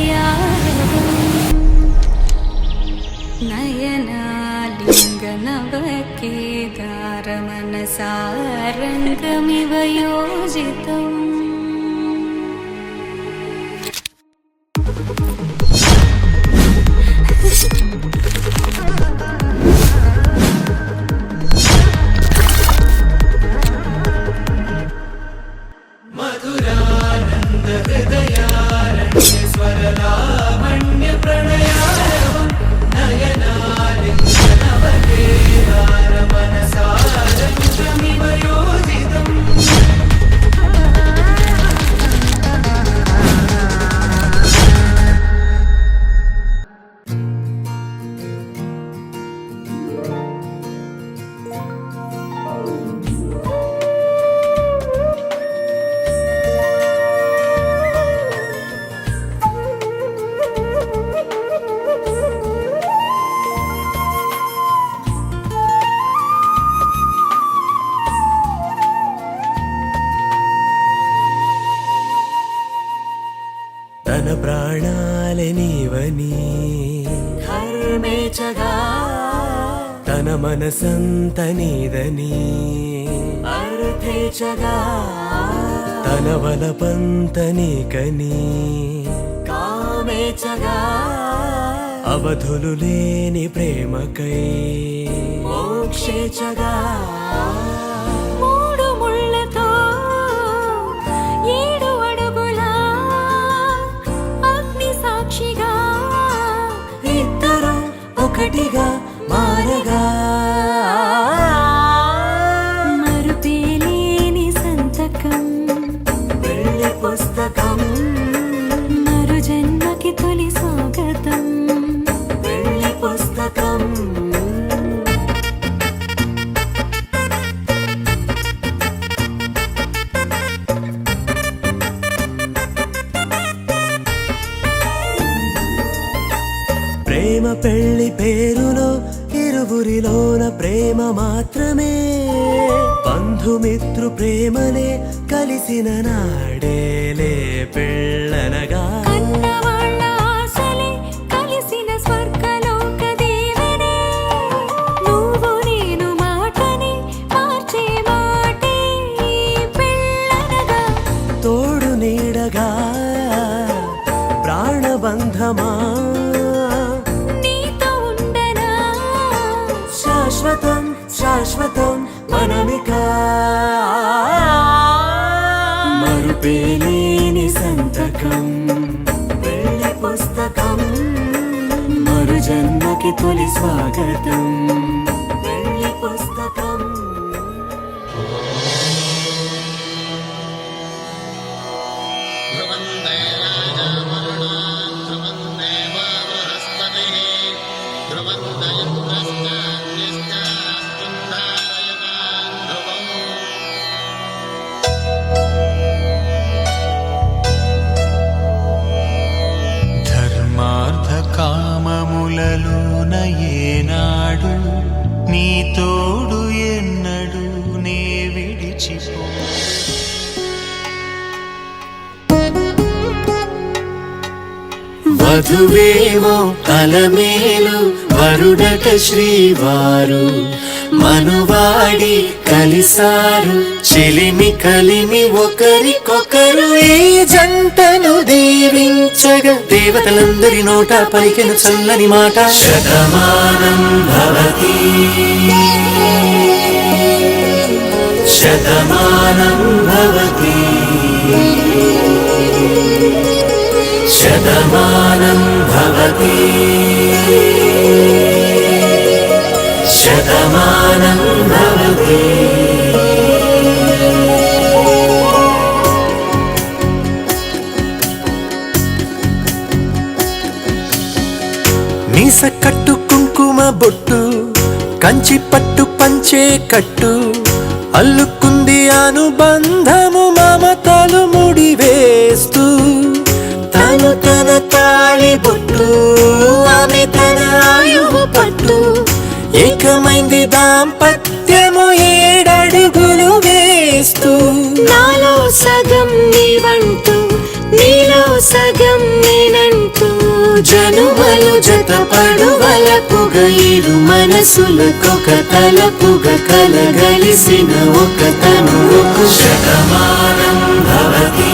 मधुरानन्दहृदयारण्यस्वरलावण्यप्रणयारवम् नयनालिङ्गनवकेदारमनसारङ्गमिव योजितम्। मधुरानन्दहृदयारण्यस्वरलावण्यप्रणयारवम् नयनालिङ्गनवकेदारमनसारङ्गमिव योजितम्। తన ప్రాణాలే నీవని ధర్మేచగా తన మనసంత నీదని అర్థేచగా తన వలపంత నీకని కామేచగా అవధులు లేని ప్రేమకై మోక్షేచగా మూడు ముళ్ళతో ఏడు అడుగుల అగ్ని సాక్షిగా ఇద్దరు ఒకటిగా మారగా మరుపేలేని సంతకం వెళ్ళి పుస్తకం మరు జన్మకి తొలి స్వాగతం వెళ్ళి పుస్తకం ప్రేమ పెళ్లి పేరులో ఇరువురిలోన ప్రేమ మాత్రమే బంధుమిత్రు ప్రేమలే కలిసిన నాడేలే పెళ్ళనగా కన్నవాళ్ళ ఆశలే కలిసిన స్వర్గలోక దేవనే నువ్వు నేను మాటని మార్చే మాటే పెళ్ళనగా తోడు నీడగా ప్రాణబంధమా నీతో ఉండనా శాశ్వతం శాశ్వతం మనమిక మరుపేలేని సంతకం వెళ్ళి పుస్తకం మరు జన్మకి తొలి స్వాగతం వెళ్ళి పుస్తకం ధర్మార్థ కామములలోన ఏనాడు నీ తోడు ఎన్నడు నే విడిచిపో వధువేమో అలమేలు వరుడట శ్రీవారు మనువాడి కలిసారు చెలిమి కలిమి ఒకరికొకరు ఈ జంటను దీవించగా దేవతలందరి నోట పలికిన చల్లని మాట శతమానం భవతి శతమానం భవతి శతమానం భవతి శతమానం భవతి మీస కట్టు కుంకుమ బొట్టు కంచి పట్టు పంచే కట్టు అల్లుకుంది అనుబంధము మమతలు ముడివేస్తూ తను తన తాళి బొట్టు ఆమె తన ఆయువు పట్టు ఏకమైంది దాంపత్యము ఏడడి పరుగులు వేస్తూ నాలో సగం నీవంటూ నీలో సగం నేనంటూ జనుమలు జతపడువలపుగ ఇరు మనసులకొక తలపుగ కలగలిసిన ఒక తనువుకు శతమానం భవతి